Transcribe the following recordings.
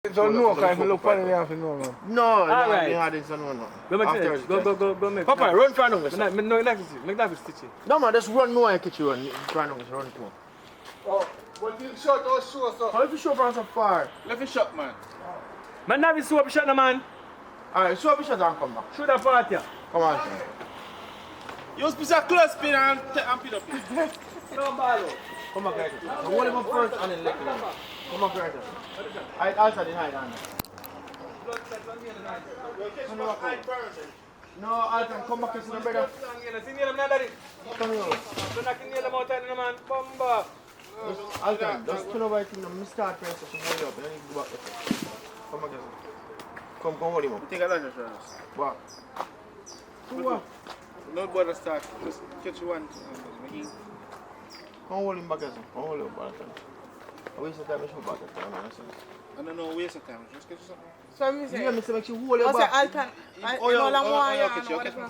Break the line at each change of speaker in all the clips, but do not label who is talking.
So no, because if you look funny, you have to know, man.
No,
Alright.
you had this one, no.
Go make
After
sense. Go make
Papa, run for another.
No, make that stitch it.
No, man, just run more and catch you run. Run more.
Oh, but you shot or show, so.
How if you show from so far?
Let me shot, man.
Man, now we swap shot no man.
Alright, show up your shot and come back.
Shoot that part here.
Come on.
You piece of close spin and pin up it.
No ball.
Come back right here. Hold him up first and then let him go. Come back right here. Hide outside the hide on. No, Alton, come back and see my brother. Come here. Alton, just turn over your thing and start pressing so hold up. Then you go back. Come back here. Come hold him up.
You think I like your shots?
What? What?
No bother start. Just catch one.
Come hold him back here. Come hold him up, Alton. I waste the time to show back at time.
I don't know, waste of time. Just catch something.
So I'm saying,
You make you hold your back.
Alton,
Oh,
no long
yeah,
wire
catch
and
you.
whatever.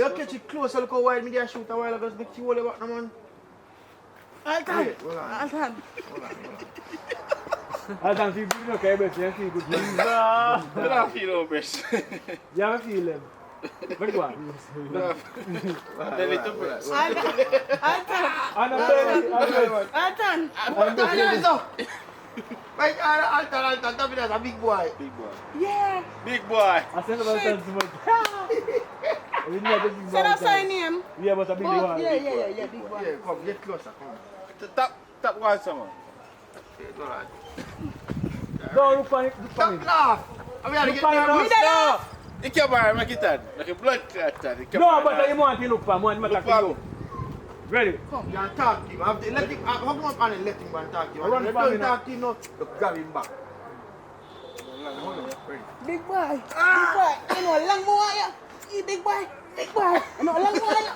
I'll catch it close, look how wide me there shoot a while ago, just make you hold your back, no man.
Alton,
Wait, hold on.
Alton.
I don't feel good, okay, but you feel good.
I don't feel no best.
You have a feeling. Look what?
The little best.
Alton.
Right, Alton, tell me that's a big boy.
Big boy.
Yeah.
Big boy.
I said about that too much. I didn't know the big
So that's
boy.
her name.
Yeah, but a big
Oh,
one.
yeah, big boy.
Yeah, come, get closer, come.
Tap one, someone.
Don't look for it. Look for
Stop
it.
laugh! I mean, I
Look
get
for it.
No! You can't buy make it that. Like a blood clot that.
No, but you want to look for him. Want to
Look
talk
for
to
him.
you. Ready?
You can talk to him. Let him, hug him up and let him go and talk to him.
Run
If
for
you
me
don't
now.
talk to him, no, you grab him back.
Big boy. Big boy. You know, long wire. You big boy. Big boy. You know, long wire.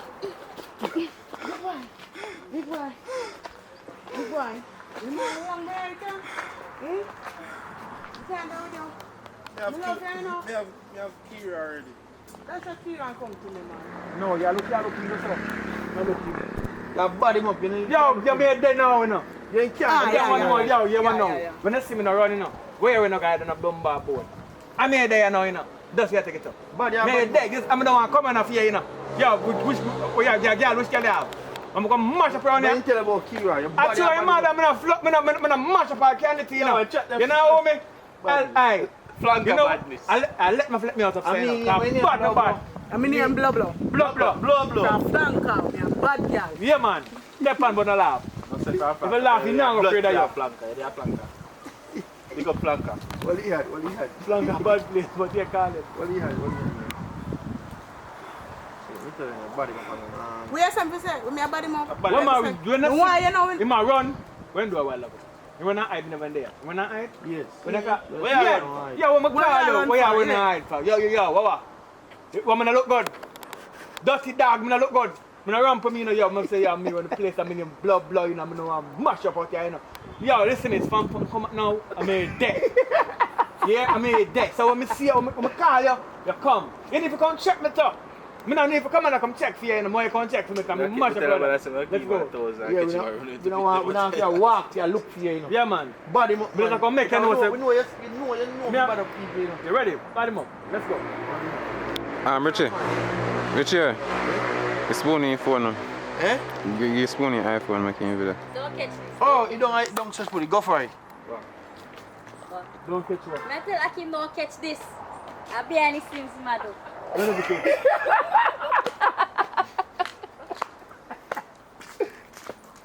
Big boy. Big boy. Big boy. You know, long wire, you can? You can't do it, you.
We have key already.
That's a key and come to me, man.
No, you look yourself. No look you.
You body him up, you know.
Yo, you made dead now, you know.
You can't.
Yeah, one more, yo, yeah, one
Yeah,
now.
yeah, yeah.
When you see me now running now, where we no guy on a bombard board? I made there now, you know. Just you take it up.
Body,
Made there, just I'm the one coming off here, you know. Yo, which can you have? I'm gonna mash up around
When you
here.
tell about Kira, your
I
body.
tell you, mother, I'm gonna mash up our candy, you know. You know me? Aye.
Flank
You know,
badness.
I let me out of
I mean,
saying,
when you
bad,
blow,
bad.
I mean, I'm blah blah.
Blow.
From Flanka, I'm bad girl.
Yeah, man. Step on, but no laugh. If you laugh, you know I'm afraid of you.
Flanker, they are flanker. Big up flanker.
What he had?
Flank a bad place, but you call it.
What he had? You tell him your body come on.
We have something to say. We may have body more.
What am I doing?
No, why you know?
In my run, when do I while ago? You wanna hide never there. You wanna hide?
Yes.
When I got,
Where are
yeah, yeah, when I
Where
call
you
you,
run
where
for,
you wanna
yeah.
hide for? Yo, what? Woman, I look good. Dirty dog, me I look good. When I run for me, you know, yo, I say, yo, me when the place I'm in blood, you know, I know I'm mash up out here, you know. Yo, listen, it's fun, come up now, I'm in dead. Yeah, I'm in dead. So when I see you, when I call you, you come. And if you come check me too. Me not need to come and I come check for you, and the more you come check for me, come mash up out. Let's go.
Yeah, we don't have to walk here, look for you, you know.
Yeah, man.
Body him up,
But
man.
I can make you know,
We know you bad up people, you know.
You ready? Start him up. Let's go.
Richie, you spoon your phone now.
Eh?
You spoon your iPhone making your video.
Don't catch me.
Oh, you don't successfully, go for it.
Don't catch one.
I tell Ackeen don't catch this. I'll be any slims mad.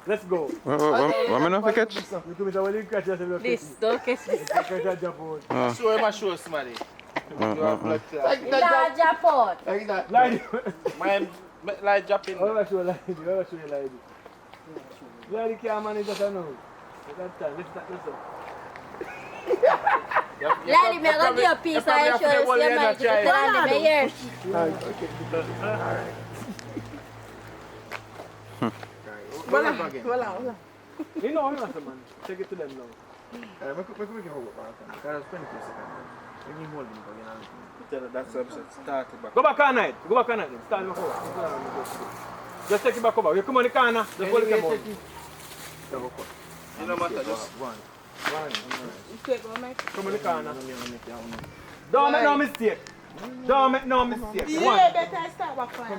Let's go.
What am I not catch?
You do me the way you catch yourself.
This, don't catch this.
Catch a jump out.
Show him a show somebody. You have blood clot.
Like
Large pot.
Like that.
Lie.
Man, like dropping.
I want to show you lie. I want to show you lie. Lie the camera is just a no. That time. Listen.
Lady, me gonna give you a piece of your show. You see my tell me here.
Voila.
You know, man. Take it to them now.
Make it hold up, man. Because I was spending a second. When you hold him, you know.
Tell her that's upset. Start it back.
Go back all night. Go back all night. Stand back over. Just take it back over. You come on the corner. Just hold it come on.
You no matter, just
One.
Mistake, go make.
Come in the corner. Don't make no mistake. Don't make no mistake.
Yeah, better start back for you.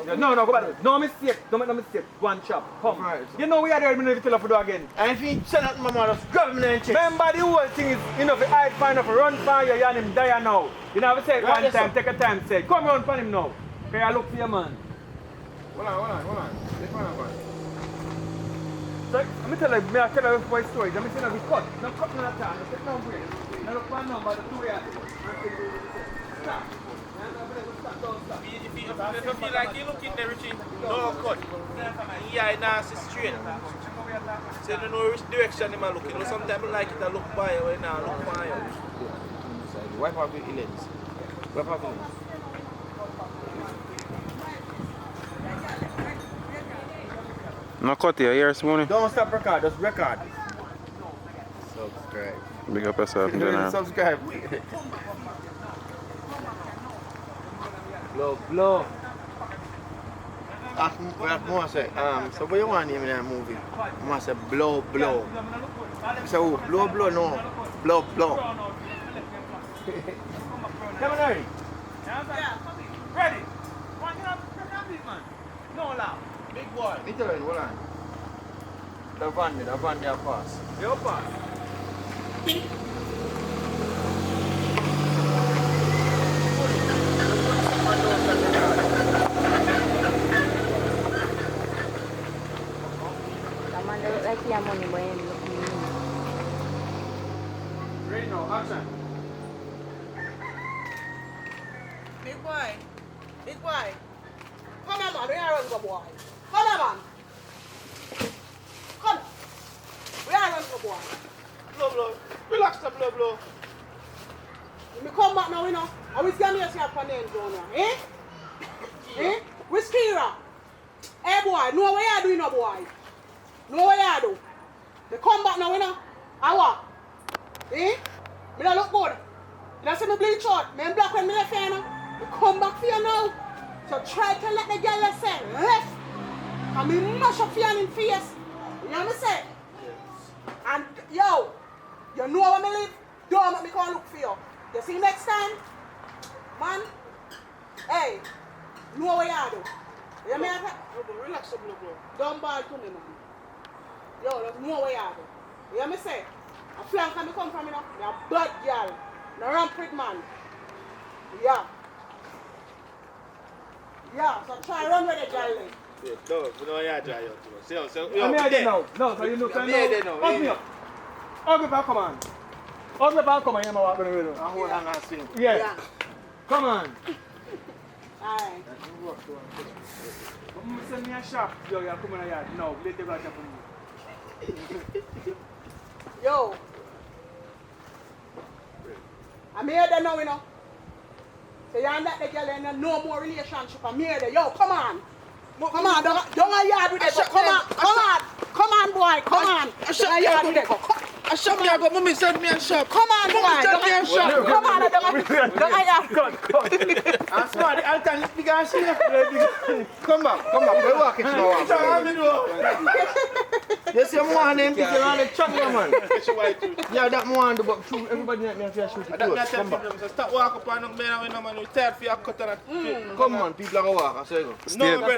Yeah, no, go back. No mistake. Don't make no mistake. One chop. Come.
Right.
You know we are there, we need to tell her to do again.
And if he send out my mother, grab him in the chest.
Remember the whole thing is, you know, if you hide find enough, run for you and him die now. You know, say it
Right,
one
yes,
time,
sir.
take a time, say, come run for him now. Okay, I look for your man.
Hold on. This one I'm going.
So, let me tell you my story. Let me say, no, we cut. No cut, no time. No take no break. No look for no, but the 2 years. Stop.
If you feel like you looking there, Richie, no cut. Yeah, nasty straight. So you don't know which direction you are looking. Sometimes I like it to look by or now look by you.
Wipe off your lens. Wipe off your lens.
No cut here, here, Spoony.
Don't stop record, just record. Subscribe.
Big up yourself in general.
Subscribe. Blow. What more say? So what you want to name in that movie? I must say blow. So blow, no. Blow.
Come on, ready? Ready? No laugh.
Big boy.
Little one, hold on. The van there pass.
Yo, pass.
Someone look like your money boy and look me.
Ready now, action.
Big boy. Come on, man. We are run, go boy. Come on, man. Come. We are run, go boy.
Blow. Relax the blow.
When we come back now, you know, I was going to see a panel down here. Eh? With Kira. Hey, boy, know what you do, no boy. Know what you do. They come back now, you know. I what? Eh? Me don't look good. You don't see me bleach out. Me black when me left here, you know. They come back for you now. So try to let the girl say left. And me mash up you in face. You know what I say? And yo, you know where me live? Don't make me come look for you. You see next time? Man, hey, know what you do. You mean?
Relax the blow.
Don't ball to me, man. Yo, just know what you do. You hear me say? A flank can come from me now. You're a bad girl. No rampant man. Yeah. Yeah, so try run with the girl then.
No, we know you dry out. See,
I'm here there now. No, so you look
I'm here there now.
Hug me up. Hug me back, come on. Hug me back, come on. You know what I'm going to do.
I hold on and swing.
Yeah. Come on.
Alright.
I'm send me a shop. Yo, you come in the yard. No, let the right for me.
Yo. I'm here there now, you know. So you and that the girl in no more relationship. I'm here there. Yo, come on. Come on, don't yard with it. Come on, boy, come on. Don't yard with it.
I shop me, I got mommy send me a shop.
Come on, boy. Come on, don't yard.
I'm smart, I'll tell you, big ass here. Come back, we're walking You see, I'm one of them people on the channel, man. Yeah, that one, but everybody let me have to shoot it close. Come back.
Stop walking upon them, man. We're tired for your cut and
Come on, people are going to walk, I say go.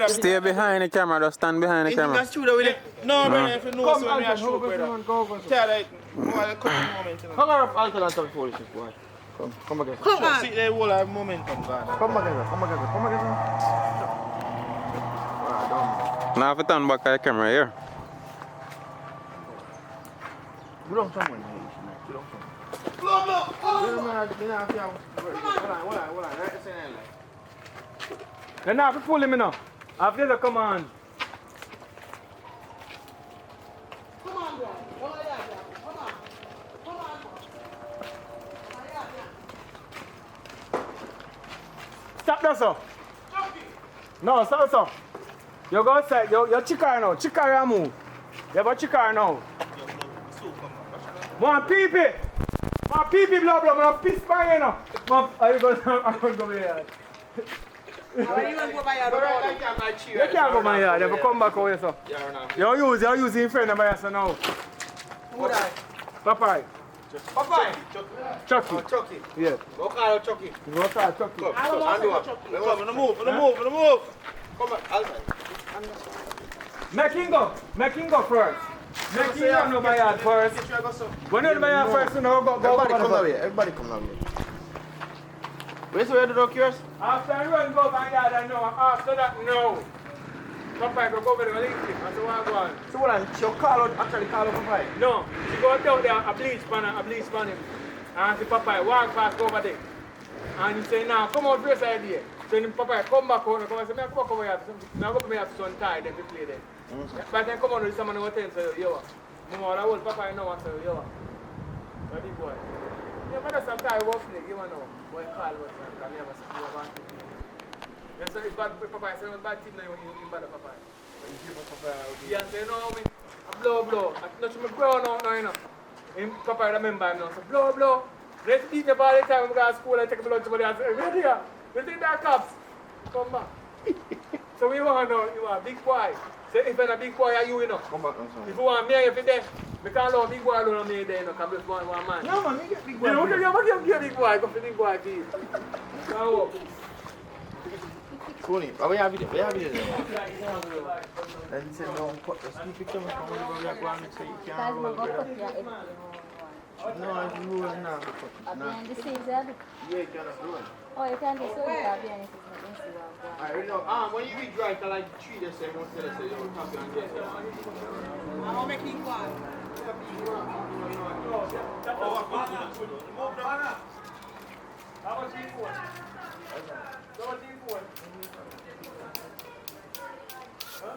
Stay behind the camera, just stand behind the camera.
No, brother, if you know
Come,
so, we are
Alton,
shoot,
go,
brother. Tired, cut the moment.
Hang on, Alton, and some foolishness, boy. Come again.
Come on.
See, they will have momentum, God.
Come again.
Now if you turn back the camera here.
Go down somewhere. Hold on. Right say that like.
Then now, if you pull him in now. After the come on.
Come on, boy. Don't yard. Come on. Come on, boy.
Stop that, sir. No, stop, sir. You go outside. You're chicken now. Chicken move. You have a chicken now. One pee-pee. Blah, blah, blah. Piss by you now. Are you going to go here?
You want to go by your road?
You can't go my yard. You have to come back over here, sir. You're using friend of mine, so now.
Who that?
Papa.
Papa.
Chucky.
Chucky.
Yeah.
Go call out Chucky.
You want to call Chucky?
Come,
I don't
come,
know
Andu.
Chucky.
Come, on the move. Come on, Alton.
Make him go first. Make him run over my yard first. When you my yard first, you know, go
Everybody
over
come
the
that way. Everybody come that way. Where's where the dog yours?
After I run go over my yard, I know. After that, no. Papa go over there and leave him. That's the one going.
So what? She'll call out, actually call out Papa.
No, she go out there, a bleach pan him. And the Papa walk past over there. And he say, now come out first idea. So the Papa come back out and come and say, me come back over here. Now go up me have son tie them to play them. But then come on with someone who attends to you. Mama, I will Papa know what to you. What big boy? Yeah, but that's a tie work play, you know. Boy call what man, can never see you about it. Yes, so it's bad Papa, I say bad team now in bad Papa. Yeah, say no me. I blow. I touch my brown out now, you know. Him Papa remember him now. So blow. Let's beat me all the time when we go to school. I take my lunch money and say, where here? You think that cops? Come back. So we want to know, you are a big boy. So if you're a big boy, are you know?
Come back, I'm sorry.
If you want me, if you're there, because I big boy alone on me there, you know, come just one man.
No, man, you get big boy.
You know, you get big boy, come for big boy, please. Now,
Tony, we have video there. And he said, no, cut the speed picture from wherever we are going to say you can't
Because
roll.
we go cut your everything.
No, it's rolling now.
Behind the scenes, yeah.
Yeah, you cannot roll.
Oh, you can do so because behind the scenes, you can see what I'm
I know. When you read right, I like 3 days, I won't say, you don't have to get it.
I'm gonna make him one.
how much do you want? How much do you want? Huh?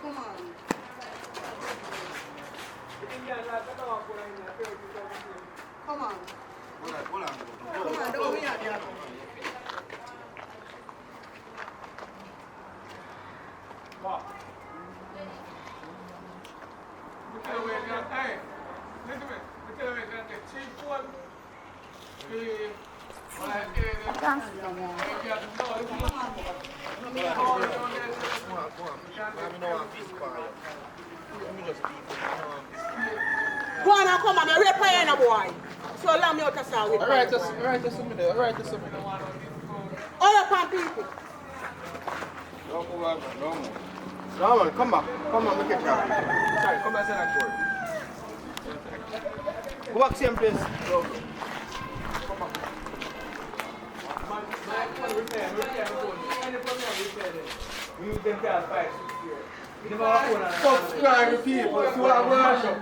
Come on. Come on. Come on, don't be out there. Go on and come on, you're rape paying a boy. So allow me out to start with.
Alright, just a minute.
All up on people.
No, man, come back. Come on, make it sharp. Sorry, come back to that board. Go back same place. Go. Come back. Subscribe people. So I worship.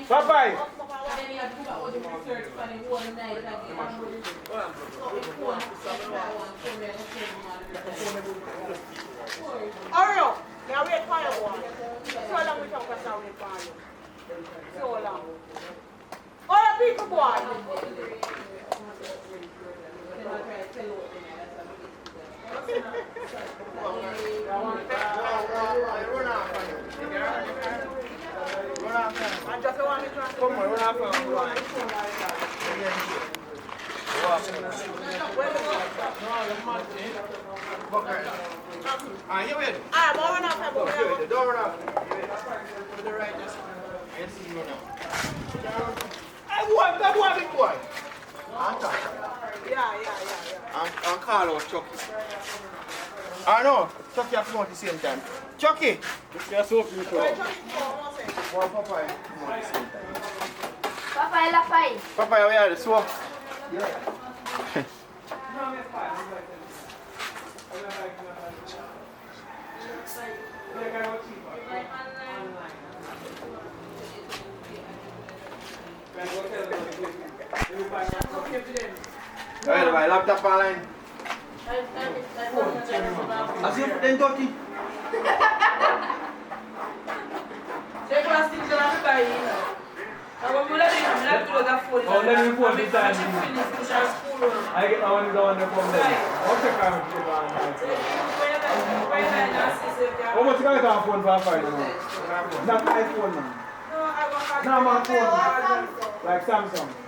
Bye-bye.
Hurry up. Now wait for your boy. So long we talk about wait for you. So long. All the people boy. I just want me to
Come on, run off and go on. You wait.
I'm all run off and go.
Don't run off. To the right, just. I see you now. That boy, big boy.
Yeah.
And call out Chucky. I know, Chucky have to come at the same time. Chucky! Just so beautiful. One Papa come at the same time.
Papa, la fai.
Papa, we are the soap. Alright, my laptop online. As you then talking.
Oh, let me phone this time. I get my one the phone there. I'll check out how much you got on phone for a fight? Not iPhone, man.
No, I want
Normal phone. Like Samsung.